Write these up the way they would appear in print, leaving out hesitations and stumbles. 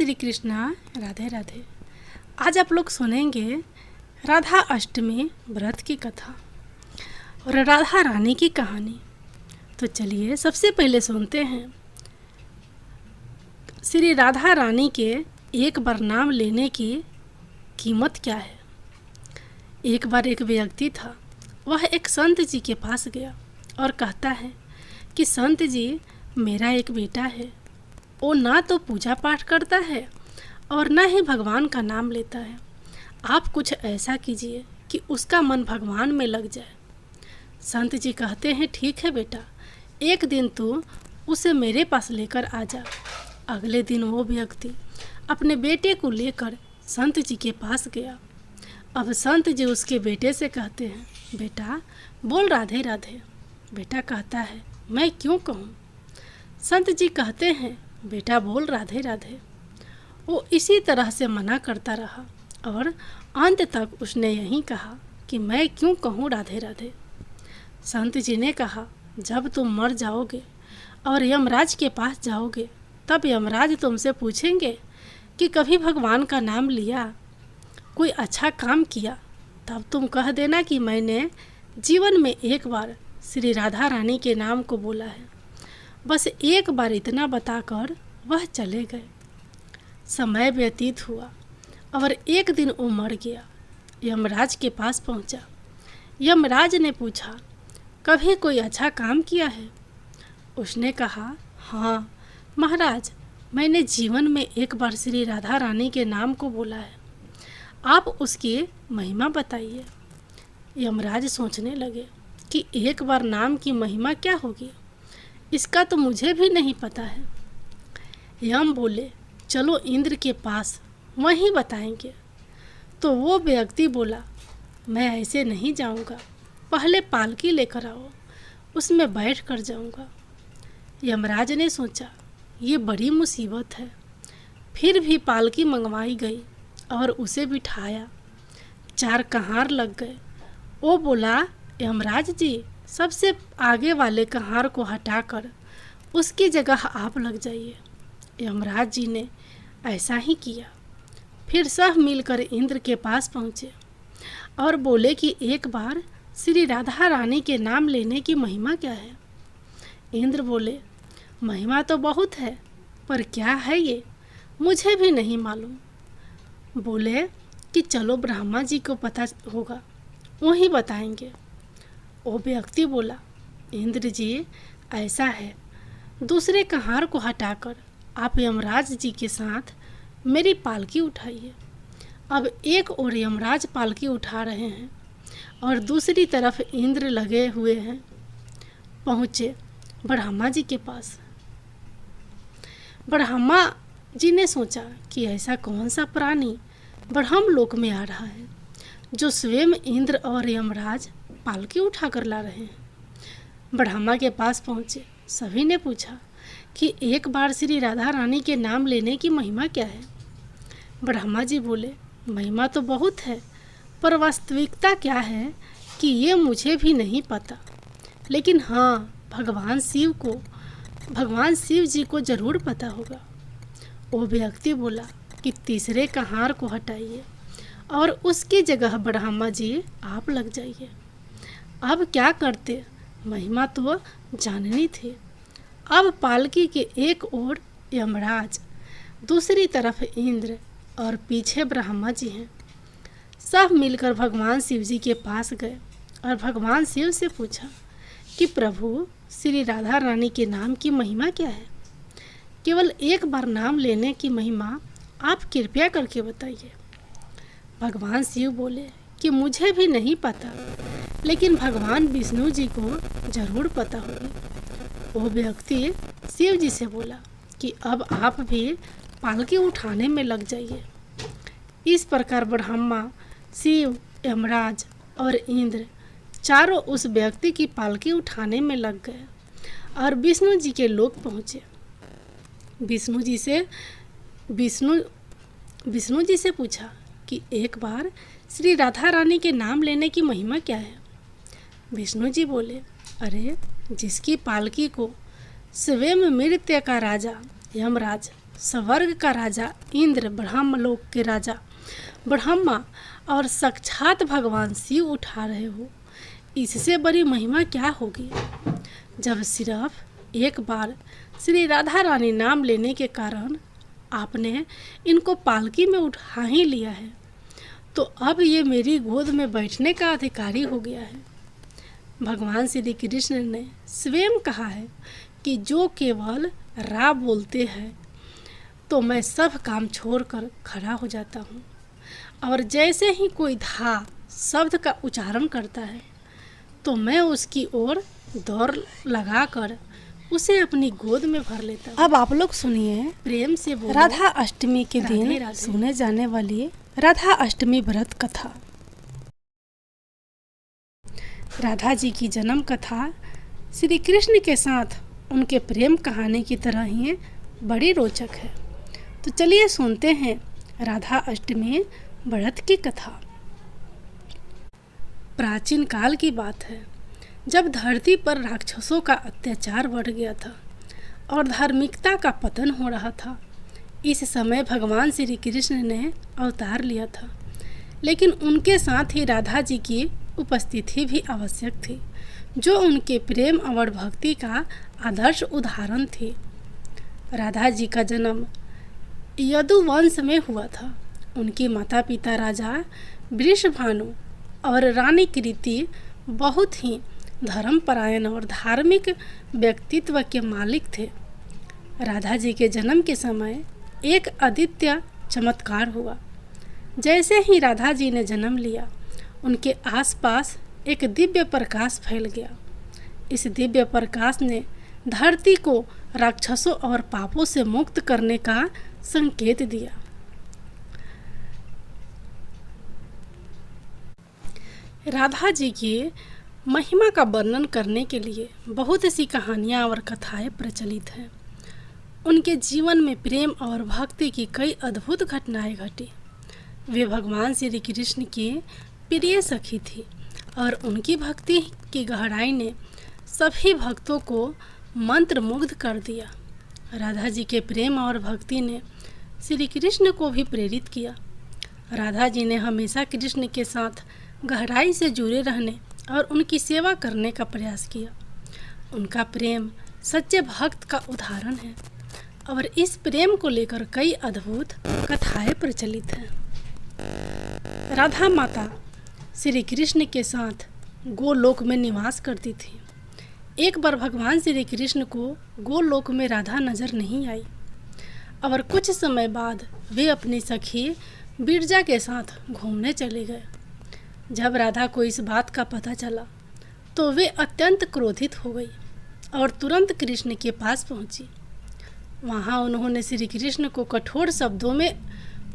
श्री कृष्णा। राधे राधे। आज आप लोग सुनेंगे राधा अष्टमी व्रत की कथा और राधा रानी की कहानी। तो चलिए सबसे पहले सुनते हैं श्री राधा रानी के एक बार नाम लेने की कीमत क्या है। एक बार एक व्यक्ति था, वह एक संत जी के पास गया और कहता है कि संत जी, मेरा एक बेटा है, वो ना तो पूजा पाठ करता है और ना ही भगवान का नाम लेता है। आप कुछ ऐसा कीजिए कि उसका मन भगवान में लग जाए। संत जी कहते हैं, ठीक है बेटा, एक दिन तू उसे मेरे पास लेकर आ जा। अगले दिन वो व्यक्ति अपने बेटे को लेकर संत जी के पास गया। अब संत जी उसके बेटे से कहते हैं, बेटा बोल राधे राधे। बेटा कहता है, मैं क्यों कहूँ। संत जी कहते हैं, बेटा बोल राधे राधे। वो इसी तरह से मना करता रहा और अंत तक उसने यही कहा कि मैं क्यों कहूँ राधे राधे। संत जी ने कहा, जब तुम मर जाओगे और यमराज के पास जाओगे, तब यमराज तुमसे पूछेंगे कि कभी भगवान का नाम लिया, कोई अच्छा काम किया, तब तुम कह देना कि मैंने जीवन में एक बार श्री राधा रानी के नाम को बोला है। बस एक बार इतना बताकर वह चले गए। समय व्यतीत हुआ और एक दिन वो मर गया। यमराज के पास पहुंचा। यमराज ने पूछा, कभी कोई अच्छा काम किया है। उसने कहा, हाँ महाराज, मैंने जीवन में एक बार श्री राधा रानी के नाम को बोला है। आप उसकी महिमा बताइए। यमराज सोचने लगे कि एक बार नाम की महिमा क्या होगी, इसका तो मुझे भी नहीं पता है। यम बोले, चलो इंद्र के पास, वहीं बताएंगे। तो वो व्यक्ति बोला, मैं ऐसे नहीं जाऊंगा, पहले पालकी लेकर आओ, उसमें बैठ कर जाऊंगा। यमराज ने सोचा, ये बड़ी मुसीबत है। फिर भी पालकी मंगवाई गई और उसे बिठाया। 4 कहार लग गए। वो बोला, यमराज जी, सबसे आगे वाले कहार को हटाकर उसकी जगह आप लग जाइए। यमराज जी ने ऐसा ही किया। फिर सब मिलकर इंद्र के पास पहुँचे और बोले कि एक बार श्री राधा रानी के नाम लेने की महिमा क्या है। इंद्र बोले, महिमा तो बहुत है, पर क्या है ये मुझे भी नहीं मालूम। बोले कि चलो ब्रह्मा जी को पता होगा, वही बताएंगे। वो व्यक्ति बोला, इंद्र जी ऐसा है, दूसरे कहार को हटाकर आप यमराज जी के साथ मेरी पालकी उठाइए। अब एक ओर यमराज पालकी उठा रहे हैं और दूसरी तरफ इंद्र लगे हुए हैं। पहुँचे ब्रह्मा जी के पास। ब्रह्मा जी ने सोचा कि ऐसा कौन सा प्राणी ब्रह्म लोक में आ रहा है जो स्वयं इंद्र और यमराज पालकी उठा कर ला रहे हैं। ब्रह्मा के पास पहुँचे। सभी ने पूछा कि एक बार श्री राधा रानी के नाम लेने की महिमा क्या है। ब्रह्मा जी बोले, महिमा तो बहुत है, पर वास्तविकता क्या है कि ये मुझे भी नहीं पता, लेकिन हाँ, भगवान शिव जी को जरूर पता होगा। वो व्यक्ति बोला कि तीसरे कहार को हटाइए और उसकी जगह ब्रह्मा जी आप लग जाइए। अब क्या करते, महिमा तो जाननी थी। अब पालकी के एक ओर यमराज, दूसरी तरफ इंद्र और पीछे ब्रह्मा जी हैं। सब मिलकर भगवान शिव जी के पास गए और भगवान शिव से पूछा कि प्रभु, श्री राधा रानी के नाम की महिमा क्या है। केवल एक बार नाम लेने की महिमा आप कृपया करके बताइए। भगवान शिव बोले कि मुझे भी नहीं पता, लेकिन भगवान विष्णु जी को जरूर पता होगी। वो व्यक्ति शिव जी से बोला कि अब आप भी पालकी उठाने में लग जाइए। इस प्रकार ब्रह्मा, शिव, यमराज और इंद्र चारों उस व्यक्ति की पालकी उठाने में लग गए और विष्णु जी के लोक पहुँचे। विष्णु जी से पूछा कि एक बार श्री राधा रानी के नाम लेने की महिमा क्या है। विष्णु जी बोले, अरे जिसकी पालकी को स्वयं मृत्यु का राजा यमराज स्वर्ग का राजा इंद्र, ब्रह्मलोक के राजा ब्रह्मा और साक्षात भगवान शिव उठा रहे हो, इससे बड़ी महिमा क्या होगी। जब सिर्फ एक बार श्री राधा रानी नाम लेने के कारण आपने इनको पालकी में उठा ही लिया है, तो अब ये मेरी गोद में बैठने का अधिकारी हो गया है। भगवान श्री कृष्ण ने स्वयं कहा है कि जो केवल रा बोलते हैं तो मैं सब काम छोड़कर खड़ा हो जाता हूँ, और जैसे ही कोई धा शब्द का उच्चारण करता है तो मैं उसकी ओर दौड़ लगाकर उसे अपनी गोद में भर लेता हूँ। अब आप लोग सुनिए प्रेम से बोलो राधा अष्टमी के दिन राधे सुने जाने वाली राधा अष्टमी व्रत कथा। राधा जी की जन्म कथा श्री कृष्ण के साथ उनके प्रेम कहानी की तरह ही बड़ी रोचक है। तो चलिए सुनते हैं राधा अष्टमी व्रत की कथा। प्राचीन काल की बात है, जब धरती पर राक्षसों का अत्याचार बढ़ गया था और धार्मिकता का पतन हो रहा था। इस समय भगवान श्री कृष्ण ने अवतार लिया था, लेकिन उनके साथ ही राधा जी की उपस्थिति भी आवश्यक थी, जो उनके प्रेम और भक्ति का आदर्श उदाहरण थी। राधा जी का जन्म यदु वंश में हुआ था। उनके माता पिता राजा वृषभानु और रानी कृति बहुत ही धर्मपरायण और धार्मिक व्यक्तित्व के मालिक थे। राधा जी के जन्म के समय एक अद्वितीय चमत्कार हुआ। जैसे ही राधा जी ने जन्म लिया, उनके आसपास एक दिव्य प्रकाश फैल गया। इस दिव्य प्रकाश ने धरती को राक्षसों और पापों से मुक्त करने का संकेत दिया। राधा जी की महिमा का वर्णन करने के लिए बहुत सी कहानियाँ और कथाएं प्रचलित हैं। उनके जीवन में प्रेम और भक्ति की कई अद्भुत घटनाएं घटी। वे भगवान श्री कृष्ण की प्रिय सखी थी और उनकी भक्ति की गहराई ने सभी भक्तों को मंत्रमुग्ध कर दिया। राधा जी के प्रेम और भक्ति ने श्री कृष्ण को भी प्रेरित किया। राधा जी ने हमेशा कृष्ण के साथ गहराई से जुड़े रहने और उनकी सेवा करने का प्रयास किया। उनका प्रेम सच्चे भक्त का उदाहरण है और इस प्रेम को लेकर कई अद्भुत कथाएं प्रचलित हैं। राधा माता श्री कृष्ण के साथ गोलोक में निवास करती थी। एक बार भगवान श्री कृष्ण को गोलोक में राधा नजर नहीं आई और कुछ समय बाद वे अपनी सखी बिरजा के साथ घूमने चले गए। जब राधा को इस बात का पता चला तो वे अत्यंत क्रोधित हो गई और तुरंत कृष्ण के पास पहुंची। वहां उन्होंने श्री कृष्ण को कठोर शब्दों में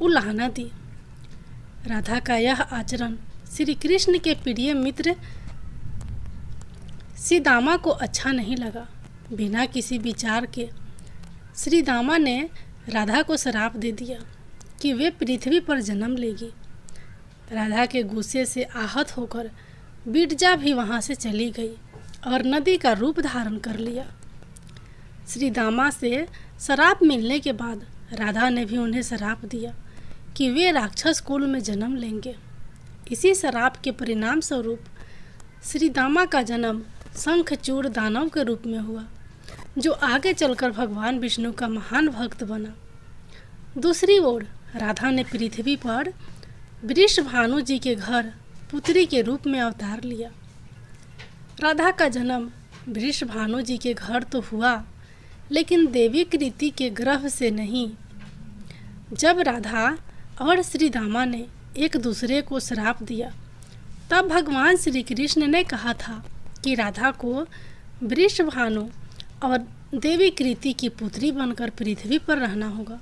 उलाहना दी। राधा का यह आचरण श्री कृष्ण के प्रिय मित्र श्रीदामा को अच्छा नहीं लगा। बिना किसी विचार के श्रीदामा ने राधा को श्राप दे दिया कि वे पृथ्वी पर जन्म लेगी। राधा के गुस्से से आहत होकर बिरजा भी वहां से चली गई और नदी का रूप धारण कर लिया। श्रीदामा से श्राप मिलने के बाद राधा ने भी उन्हें श्राप दिया कि वे राक्षस कुल में जन्म लेंगे। इसी श्राप के परिणाम स्वरूप श्रीदामा का जन्म शंखचूड़ दानव के रूप में हुआ, जो आगे चलकर भगवान विष्णु का महान भक्त बना। दूसरी ओर राधा ने पृथ्वी पर वृषभानु जी के घर पुत्री के रूप में अवतार लिया। राधा का जन्म वृषभानु जी के घर तो हुआ, लेकिन देवी कृति के गर्भ से नहीं। जब राधा और श्रीदामा ने एक दूसरे को श्राप दिया, तब भगवान श्री कृष्ण ने कहा था कि राधा को वृषभानु और देवी कृति की पुत्री बनकर पृथ्वी पर रहना होगा।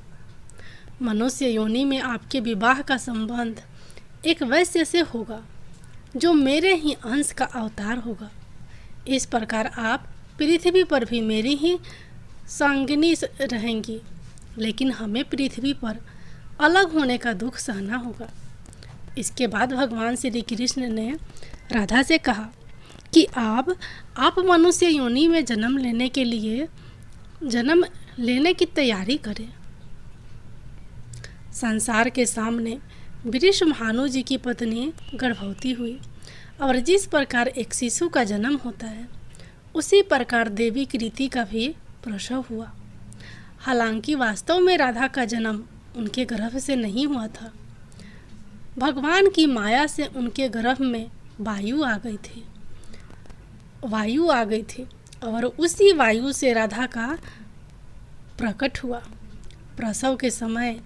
मनुष्य योनि में आपके विवाह का संबंध एक वैश्य से होगा, जो मेरे ही अंश का अवतार होगा। इस प्रकार आप पृथ्वी पर भी मेरी ही संगिनी रहेंगी, लेकिन हमें पृथ्वी पर अलग होने का दुख सहना होगा। इसके बाद भगवान श्री कृष्ण ने राधा से कहा कि आप मनुष्य योनि में जन्म लेने की तैयारी करें। संसार के सामने वृषभानु जी की पत्नी गर्भवती हुई और जिस प्रकार एक शिशु का जन्म होता है उसी प्रकार देवी कृति का भी प्रसव हुआ। हालांकि वास्तव में राधा का जन्म उनके गर्भ से नहीं हुआ था। भगवान की माया से उनके गर्भ में वायु आ गई थी और उसी वायु से राधा का प्रकट हुआ। प्रसव के समय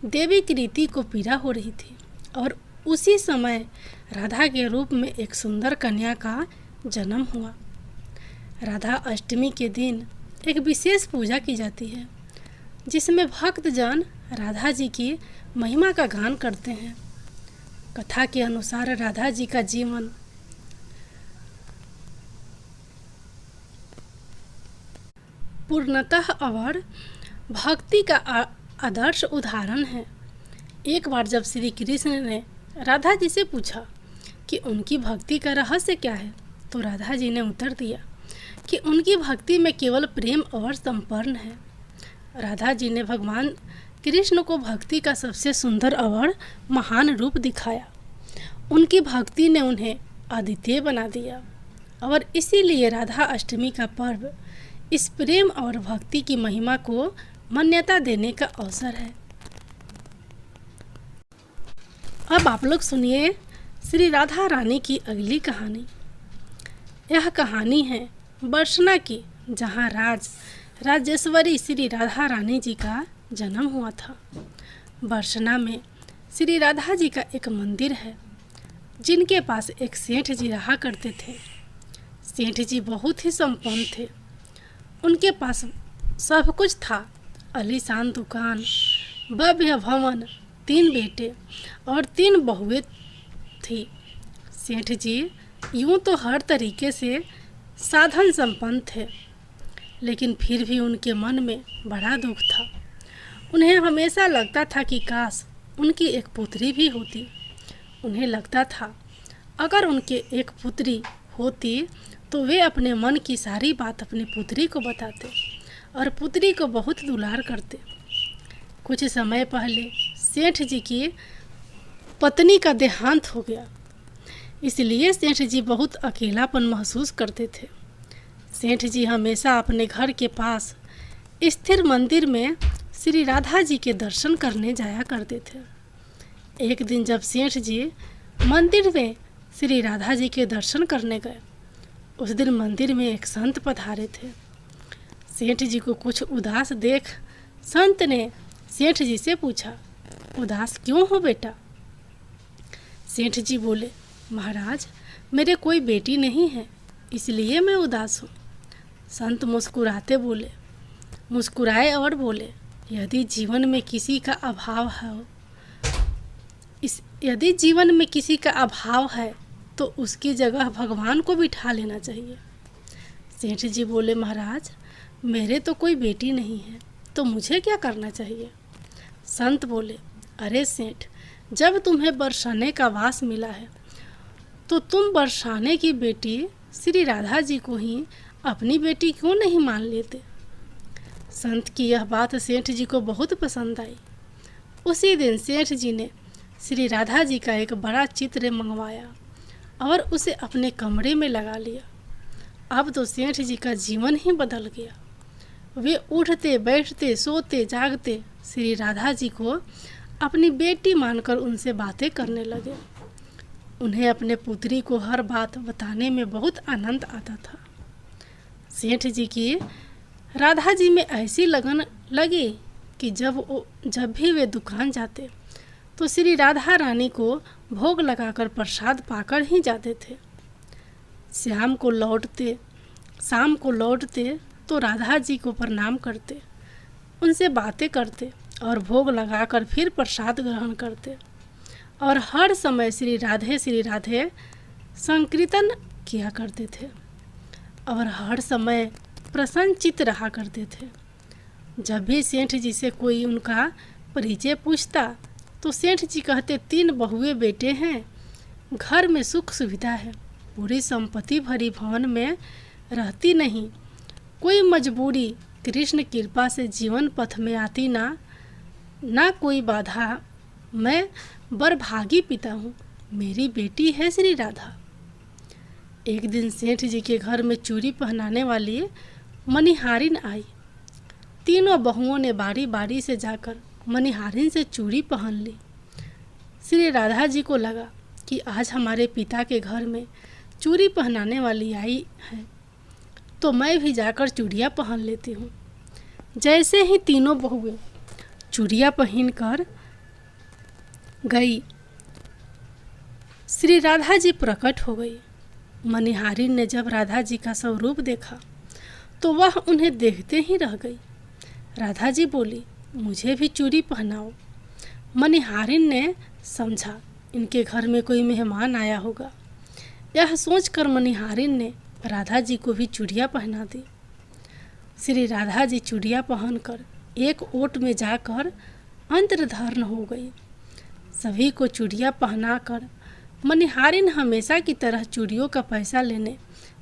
देवी कृति को पीड़ा हो रही थी और उसी समय राधा के रूप में एक सुंदर कन्या का जन्म हुआ। राधा अष्टमी के दिन एक विशेष पूजा की जाती है जिसमें भक्तजन राधा जी की महिमा का गान करते हैं। कथा के अनुसार राधा जी का जीवन पूर्णतः और भक्ति का आदर्श उदाहरण है। एक बार जब श्री कृष्ण ने राधा जी से पूछा कि उनकी भक्ति का रहस्य क्या है, तो राधा जी ने उत्तर दिया कि उनकी भक्ति में केवल प्रेम और समर्पण है। राधा जी ने भगवान कृष्ण को भक्ति का सबसे सुंदर और महान रूप दिखाया। उनकी भक्ति ने उन्हें अद्वितीय बना दिया और इसीलिए राधा अष्टमी का पर्व इस प्रेम और भक्ति की महिमा को मान्यता देने का अवसर है। अब आप लोग सुनिए श्री राधा रानी की अगली कहानी। यह कहानी है बरसना की, जहाँ राजेश्वरी श्री राधा रानी जी का जन्म हुआ था। बरसना में श्री राधा जी का एक मंदिर है जिनके पास एक सेठ जी रहा करते थे। सेठ जी बहुत ही संपन्न थे। उनके पास सब कुछ था, आलीशान दुकान, भव्य भवन, 3 बेटे और 3 बहुएं थी। सेठ जी यूं तो हर तरीके से साधन संपन्न थे, लेकिन फिर भी उनके मन में बड़ा दुख था। उन्हें हमेशा लगता था कि काश उनकी एक पुत्री भी होती। उन्हें लगता था अगर उनके एक पुत्री होती तो वे अपने मन की सारी बात अपनी पुत्री को बताते और पुत्री को बहुत दुलार करते। कुछ समय पहले सेठ जी की पत्नी का देहांत हो गया, इसलिए सेठ जी बहुत अकेलापन महसूस करते थे। सेठ जी हमेशा अपने घर के पास स्थिर मंदिर में श्री राधा जी के दर्शन करने जाया करते थे। एक दिन जब सेठ जी मंदिर में श्री राधा जी के दर्शन करने गए, उस दिन मंदिर में एक संत पधारे थे। सेठ जी को कुछ उदास देख संत ने सेठ जी से पूछा, उदास क्यों हो बेटा? सेठ जी बोले, महाराज मेरे कोई बेटी नहीं है, इसलिए मैं उदास हूँ। संत मुस्कुराए और बोले, यदि जीवन में किसी का अभाव है तो उसकी जगह भगवान को बिठा लेना चाहिए। सेठ जी बोले, महाराज मेरे तो कोई बेटी नहीं है, तो मुझे क्या करना चाहिए? संत बोले, अरे सेठ, जब तुम्हें बरसाने का वास मिला है तो तुम बरसाने की बेटी श्री राधा जी को ही अपनी बेटी क्यों नहीं मान लेते? संत की यह बात सेठ जी को बहुत पसंद आई। उसी दिन सेठ जी ने श्री राधा जी का एक बड़ा चित्र मंगवाया और उसे अपने कमरे में लगा लिया। अब तो सेठ जी का जीवन ही बदल गया। वे उठते बैठते सोते जागते श्री राधा जी को अपनी बेटी मानकर उनसे बातें करने लगे। उन्हें अपने पुत्री को हर बात बताने में बहुत आनंद आता था। सेठ जी की राधा जी में ऐसी लगन लगी कि जब भी वे दुकान जाते तो श्री राधा रानी को भोग लगाकर प्रसाद पाकर ही जाते थे। शाम को लौटते तो राधा जी को प्रणाम करते, उनसे बातें करते और भोग लगाकर फिर प्रसाद ग्रहण करते और हर समय श्री राधे संकीर्तन किया करते थे और हर समय प्रसन्नचित्त रहा करते थे। जब भी सेठ जी से कोई उनका परिचय पूछता तो सेठ जी कहते, 3 बहुए बेटे हैं, घर में सुख सुविधा है, पूरी संपत्ति भरी भवन में रहती नहीं, कोई मजबूरी कृष्ण कृपा से जीवन पथ में आती ना, ना कोई बाधा, मैं बड़भागी पिता हूँ, मेरी बेटी है श्री राधा। एक दिन सेठ जी के घर में चूड़ी पहनाने वाली मनिहारिन आई। तीनों बहुओं ने बारी बारी से जाकर मनिहारिन से चूड़ी पहन ली। श्री राधा जी को लगा कि आज हमारे पिता के घर में चूड़ी पहनाने वाली आई है, तो मैं भी जाकर चूड़ियाँ पहन लेती हूँ। जैसे ही तीनों बहुएं चूड़ियाँ पहनकर गई, श्री राधा जी प्रकट हो गई। मनिहारिन ने जब राधा जी का स्वरूप देखा तो वह उन्हें देखते ही रह गई। राधा जी बोली, मुझे भी चूड़ी पहनाओ। मनिहारिन ने समझा इनके घर में कोई मेहमान आया होगा। यह सोचकर मनिहारिन ने राधा जी को भी चूड़ियाँ पहना दी। श्री राधा जी चूड़ियाँ पहनकर एक ओट में जाकर अंतर्धान हो गई। सभी को चूड़ियाँ पहनाकर मनिहारिन हमेशा की तरह चूड़ियों का पैसा लेने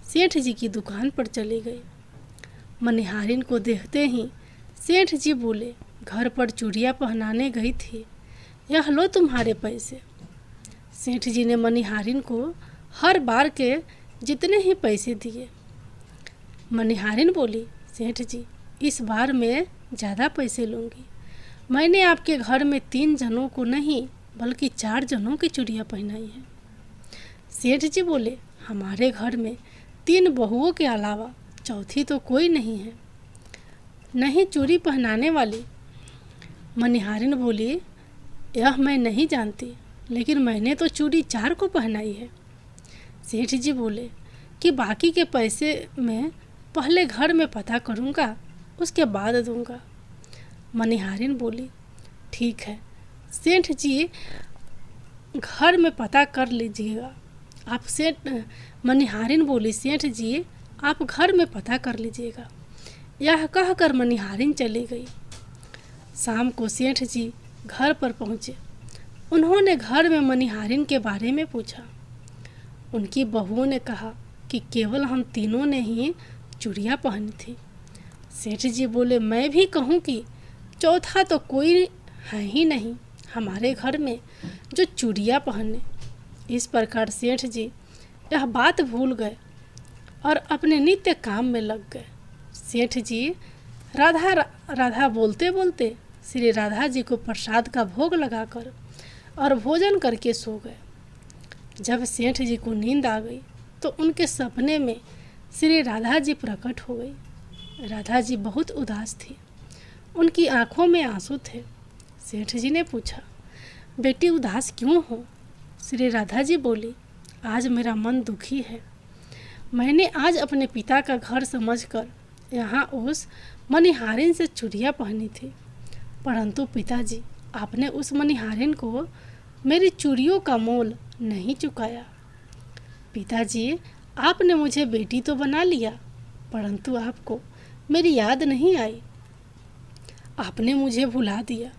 सेठ जी की दुकान पर चली गई। मनिहारिन को देखते ही सेठ जी बोले, घर पर चूड़ियाँ पहनाने गई थी, यह लो तुम्हारे पैसे। सेठ जी ने मनिहारिन को हर बार के जितने ही पैसे दिए। मनिहारिन बोली, सेठ जी इस बार मैं ज़्यादा पैसे लूँगी। मैंने आपके घर में 3 जनों को नहीं बल्कि 4 जनों की चूड़ियाँ पहनाई हैं। सेठ जी बोले, हमारे घर में 3 बहुओं के अलावा चौथी तो कोई नहीं है, नहीं चूड़ी पहनाने वाली। मनिहारिन बोली, यह मैं नहीं जानती, लेकिन मैंने तो चूड़ी 4 को पहनाई है। सेठ जी बोले कि बाकी के पैसे मैं पहले घर में पता करूँगा, उसके बाद दूँगा। मनिहारिन बोली, ठीक है सेठ जी, घर में पता कर लीजिएगा। मनिहारिन बोली, सेठ जी आप घर में पता कर लीजिएगा। यह कहकर मनिहारिन चली गई। शाम को सेठ जी घर पर पहुँचे। उन्होंने घर में मनिहारिन के बारे में पूछा। उनकी बहुओं ने कहा कि केवल हम तीनों ने ही चूड़ियाँ पहनी थी। सेठ जी बोले, मैं भी कहूँ कि चौथा तो कोई है ही नहीं हमारे घर में जो चूड़ियाँ पहने। इस प्रकार सेठ जी यह बात भूल गए और अपने नित्य काम में लग गए। सेठ जी राधा राधा बोलते बोलते श्री राधा जी को प्रसाद का भोग लगाकर और भोजन करके सो गए। जब सेठ जी को नींद आ गई तो उनके सपने में श्री राधा जी प्रकट हो गई। राधा जी बहुत उदास थी, उनकी आंखों में आंसू थे। सेठ जी ने पूछा, बेटी उदास क्यों हो? श्री राधा जी बोली, आज मेरा मन दुखी है। मैंने आज अपने पिता का घर समझकर यहाँ उस मनिहारिन से चूड़ियाँ पहनी थी, परंतु पिताजी आपने उस मनिहारिन को मेरी चूड़ियों का मोल नहीं चुकाया। पिताजी आपने मुझे बेटी तो बना लिया, परंतु आपको मेरी याद नहीं आई, आपने मुझे भुला दिया।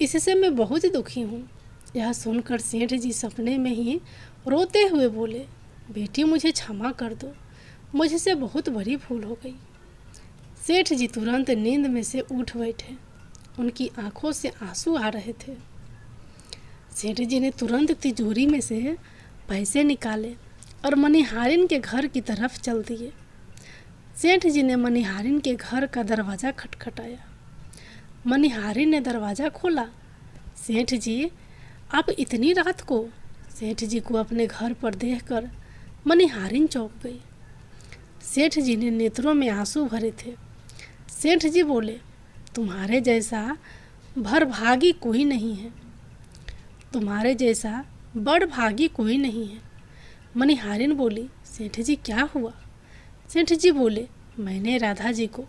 इससे मैं बहुत दुखी हूँ। यह सुनकर सेठ जी सपने में ही रोते हुए बोले, बेटी मुझे क्षमा कर दो, मुझसे बहुत बड़ी भूल हो गई। सेठ जी तुरंत नींद में से उठ बैठे, उनकी आंखों से आंसू आ रहे थे। सेठ जी ने तुरंत तिजोरी में से पैसे निकाले और मनिहारिन के घर की तरफ चल दिए। सेठ जी ने मनिहारिन के घर का दरवाज़ा खटखटाया। मनिहारिन ने दरवाज़ा खोला। सेठ जी आप इतनी रात को? सेठ जी को अपने घर पर देखकर मनिहारिन चौंक गई। सेठ जी ने नेत्रों में आंसू भरे थे। सेठ जी बोले, तुम्हारे जैसा भरभागी कोई नहीं है, तुम्हारे जैसा बड़भागी कोई नहीं है। मनिहारिन बोली, सेठ जी क्या हुआ? सेठ जी बोले, मैंने राधा जी को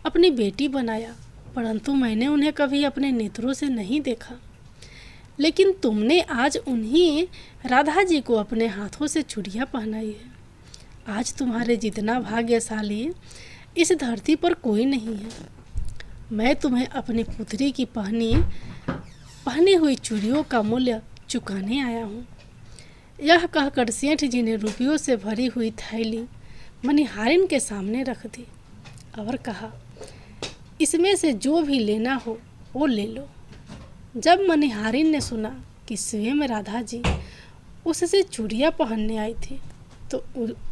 अपनी बेटी बनाया, परंतु मैंने उन्हें कभी अपने नेत्रों से नहीं देखा, लेकिन तुमने आज उन्हीं राधा जी को अपने हाथों से चूड़ियाँ पहनाई है। आज तुम्हारे जितना भाग्यशाली इस धरती पर कोई नहीं है। मैं तुम्हें अपनी पुत्री की पहनी हुई चूड़ियों का मूल्य चुकाने आया हूँ। यह कहकर सेठ जी ने रुपयों से भरी हुई थैली मनिहारिन के सामने रख दी और कहा, इसमें से जो भी लेना हो वो ले लो। जब मनिहारिन ने सुना कि स्वयं राधा जी उससे चूड़ियाँ पहनने आई थी तो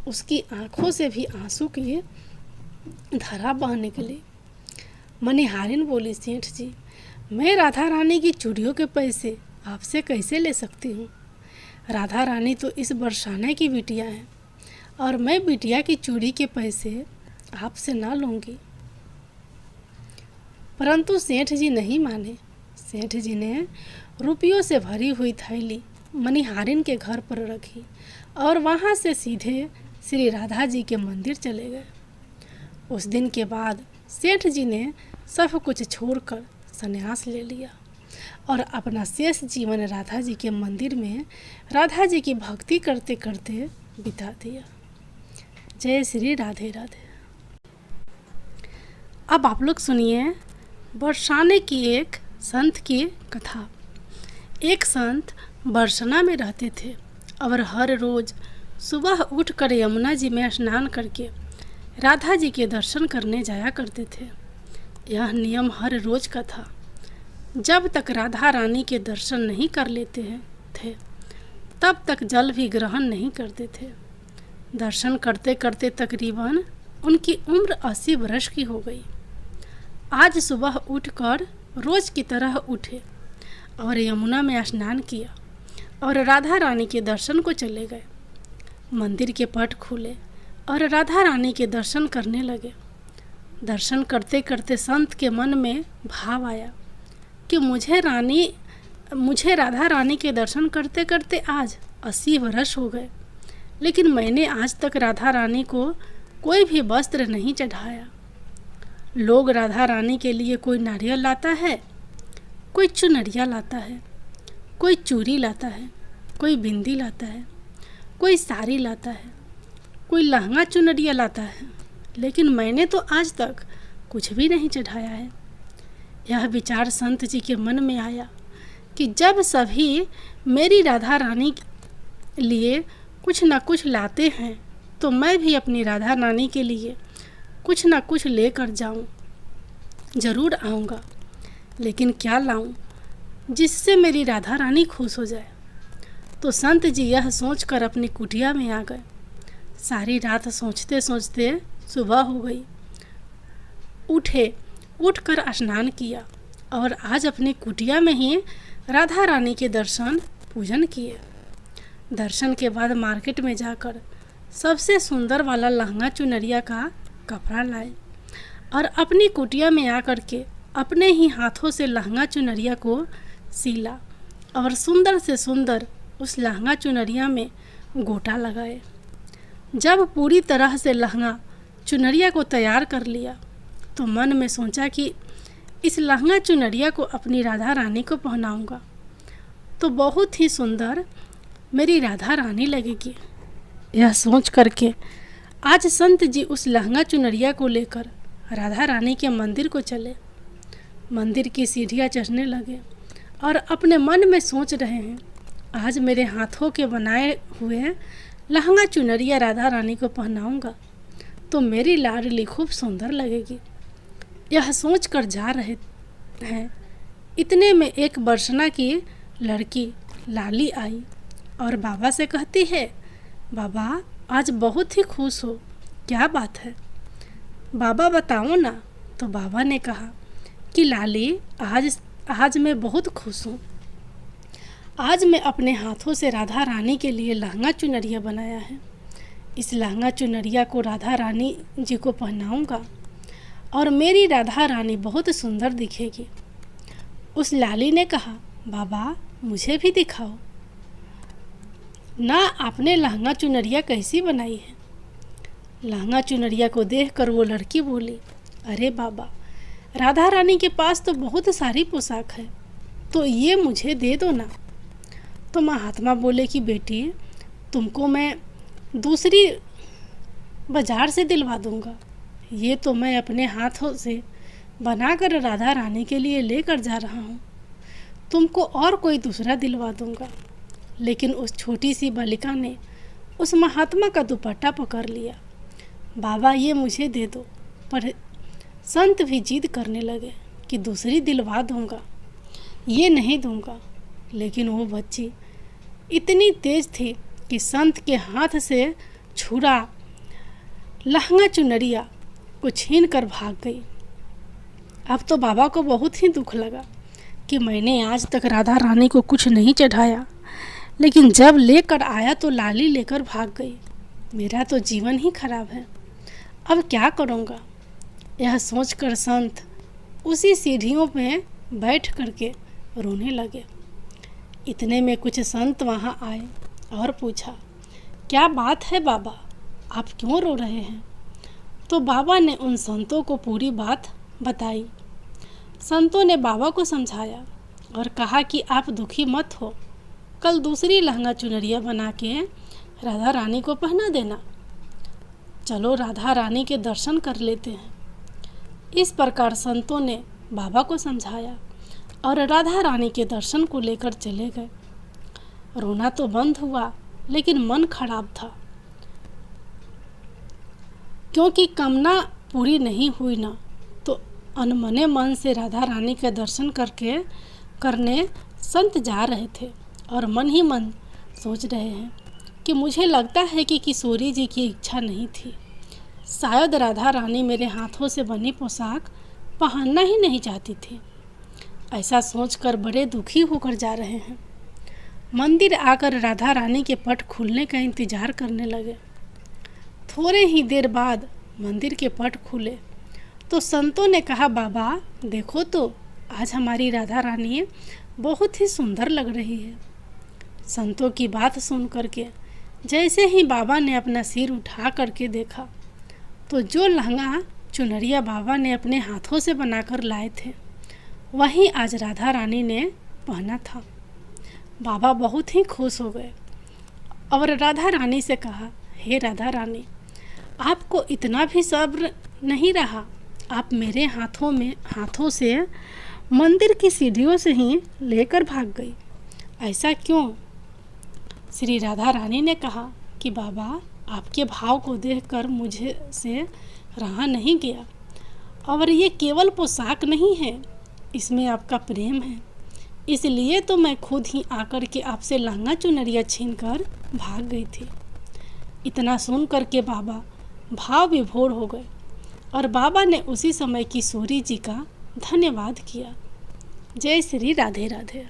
उसकी आंखों से भी आंसू की धारा बहने के लिए। मनिहारिन बोली, सेठ जी, मैं राधा रानी की चूड़ियों के पैसे आपसे कैसे ले सकती हूँ? राधा रानी तो इस बरसाने की बिटिया है और मैं बिटिया की चूड़ी के पैसे आपसे ना लूँगी। परंतु सेठ जी नहीं माने। सेठ जी ने रुपयों से भरी हुई थैली मनिहारिन के घर पर रखी और वहाँ से सीधे श्री राधा जी के मंदिर चले गए। उस दिन के बाद सेठ जी ने सब कुछ छोड़कर संन्यास ले लिया और अपना शेष जीवन राधा जी के मंदिर में राधा जी की भक्ति करते करते बिता दिया। जय श्री राधे राधे। अब आप लोग सुनिए बरसाने की एक संत की कथा। एक संत बरसना में रहते थे और हर रोज़ सुबह उठकर यमुना जी में स्नान करके राधा जी के दर्शन करने जाया करते थे। यह नियम हर रोज़ का था। जब तक राधा रानी के दर्शन नहीं कर लेते थे तब तक जल भी ग्रहण नहीं करते थे। दर्शन करते करते तकरीबन उनकी उम्र 80 वर्ष की हो गई। आज सुबह उठकर रोज़ की तरह उठे और यमुना में स्नान किया और राधा रानी के दर्शन को चले गए। मंदिर के पट खुले और राधा रानी के दर्शन करने लगे। दर्शन करते करते संत के मन में भाव आया कि मुझे राधा रानी के दर्शन करते करते आज 80 वर्ष हो गए, लेकिन मैंने आज तक राधा रानी को कोई भी वस्त्र नहीं चढ़ाया। लोग राधा रानी के लिए कोई नारियल लाता है, कोई चुनरिया लाता है, कोई चूड़ी लाता है, कोई बिंदी लाता है, कोई साड़ी लाता है, कोई लहंगा चुनरिया लाता है, लेकिन मैंने तो आज तक कुछ भी नहीं चढ़ाया है। यह विचार संत जी के मन में आया कि जब सभी मेरी राधा रानी के लिए कुछ न कुछ लाते हैं तो मैं भी अपनी राधा रानी के लिए कुछ न कुछ लेकर जाऊं। ज़रूर आऊँगा, लेकिन क्या लाऊं जिससे मेरी राधा रानी खुश हो जाए। तो संत जी यह सोचकर अपनी कुटिया में आ गए। सारी रात सोचते सोचते सुबह हो गई। उठकर स्नान किया और आज अपनी कुटिया में ही राधा रानी के दर्शन पूजन किए। दर्शन के बाद मार्केट में जाकर सबसे सुंदर वाला लहंगा चुनरिया का कपड़ा लाए और अपनी कुटिया में आकर के अपने ही हाथों से लहंगा चुनरिया को सीला और सुंदर से सुंदर उस लहंगा चुनरिया में गोटा लगाए। जब पूरी तरह से लहंगा चुनरिया को तैयार कर लिया तो मन में सोचा कि इस लहंगा चुनरिया को अपनी राधा रानी को पहनाऊंगा तो बहुत ही सुंदर मेरी राधा रानी लगेगी। यह सोच करके आज संत जी उस लहंगा चुनरिया को लेकर राधा रानी के मंदिर को चले। मंदिर की सीढ़ियाँ चढ़ने लगे और अपने मन में सोच रहे हैं, आज मेरे हाथों के बनाए हुए लहंगा चुनरिया राधा रानी को पहनाऊंगा तो मेरी लाडली खूब सुंदर लगेगी। यह सोच कर जा रहे हैं, इतने में एक बरसना की लड़की लाली आई और बाबा से कहती है, बाबा आज बहुत ही खुश हो, क्या बात है बाबा बताओ ना। तो बाबा ने कहा कि लाली आज मैं बहुत खुश हूँ। आज मैं अपने हाथों से राधा रानी के लिए लहंगा चुनरिया बनाया है। इस लहंगा चुनरिया को राधा रानी जी को पहनाऊंगा और मेरी राधा रानी बहुत सुंदर दिखेगी। उस लाली ने कहा, बाबा मुझे भी दिखाओ ना, आपने लहंगा चुनरिया कैसी बनाई है। लहंगा चुनरिया को देखकर वो लड़की बोली, अरे बाबा राधा रानी के पास तो बहुत सारी पोशाक है, तो ये मुझे दे दो ना। तो महात्मा बोले कि बेटी तुमको मैं दूसरी बाजार से दिलवा दूंगा, ये तो मैं अपने हाथों से बनाकर राधा रानी के लिए लेकर जा रहा हूँ, तुमको और कोई दूसरा दिलवा दूंगा। लेकिन उस छोटी सी बालिका ने उस महात्मा का दुपट्टा पकड़ लिया, बाबा ये मुझे दे दो। पर संत भी जिद करने लगे कि दूसरी दिलवा दूंगा, ये नहीं दूंगा। लेकिन वो बच्ची इतनी तेज थी कि संत के हाथ से छुरा लहंगा चुनरिया को छीन कर भाग गई। अब तो बाबा को बहुत ही दुख लगा कि मैंने आज तक राधा रानी को कुछ नहीं चढ़ाया, लेकिन जब लेकर आया तो लाली लेकर भाग गई। मेरा तो जीवन ही खराब है, अब क्या करूँगा। यह सोचकर संत उसी सीढ़ियों में बैठ करके रोने लगे। इतने में कुछ संत वहाँ आए और पूछा, क्या बात है बाबा, आप क्यों रो रहे हैं? तो बाबा ने उन संतों को पूरी बात बताई। संतों ने बाबा को समझाया और कहा कि आप दुखी मत हो, कल दूसरी लहंगा चुनरिया बना के राधा रानी को पहना देना। चलो राधा रानी के दर्शन कर लेते हैं। इस प्रकार संतों ने बाबा को समझाया और राधा रानी के दर्शन को लेकर चले गए। रोना तो बंद हुआ, लेकिन मन खराब था, क्योंकि कामना पूरी नहीं हुई ना। तो अनमने मन से राधा रानी के दर्शन करने संत जा रहे थे और मन ही मन सोच रहे हैं कि मुझे लगता है कि किशोरी जी की इच्छा नहीं थी, शायद राधा रानी मेरे हाथों से बनी पोशाक पहनना ही नहीं चाहती थी। ऐसा सोचकर बड़े दुखी होकर जा रहे हैं। मंदिर आकर राधा रानी के पट खुलने का इंतजार करने लगे। थोड़े ही देर बाद मंदिर के पट खुले तो संतों ने कहा, बाबा देखो तो आज हमारी राधा रानी बहुत ही सुंदर लग रही है। संतों की बात सुन करके जैसे ही बाबा ने अपना सिर उठा करके देखा तो जो लहंगा चुनरिया बाबा ने अपने हाथों से बनाकर लाए थे वही आज राधा रानी ने पहना था। बाबा बहुत ही खुश हो गए और राधा रानी से कहा, हे राधा रानी, आपको इतना भी सब्र नहीं रहा, आप मेरे हाथों से मंदिर की सीढ़ियों से ही लेकर भाग गई, ऐसा क्यों? श्री राधा रानी ने कहा कि बाबा आपके भाव को देखकर मुझे से रहा नहीं गया, और ये केवल पोशाक नहीं है, इसमें आपका प्रेम है, इसलिए तो मैं खुद ही आकर के आपसे लहंगा चुनरिया छीनकर भाग गई थी। इतना सुन कर के बाबा भाव विभोर हो गए और बाबा ने उसी समय किशोरी जी का धन्यवाद किया। जय श्री राधे राधे।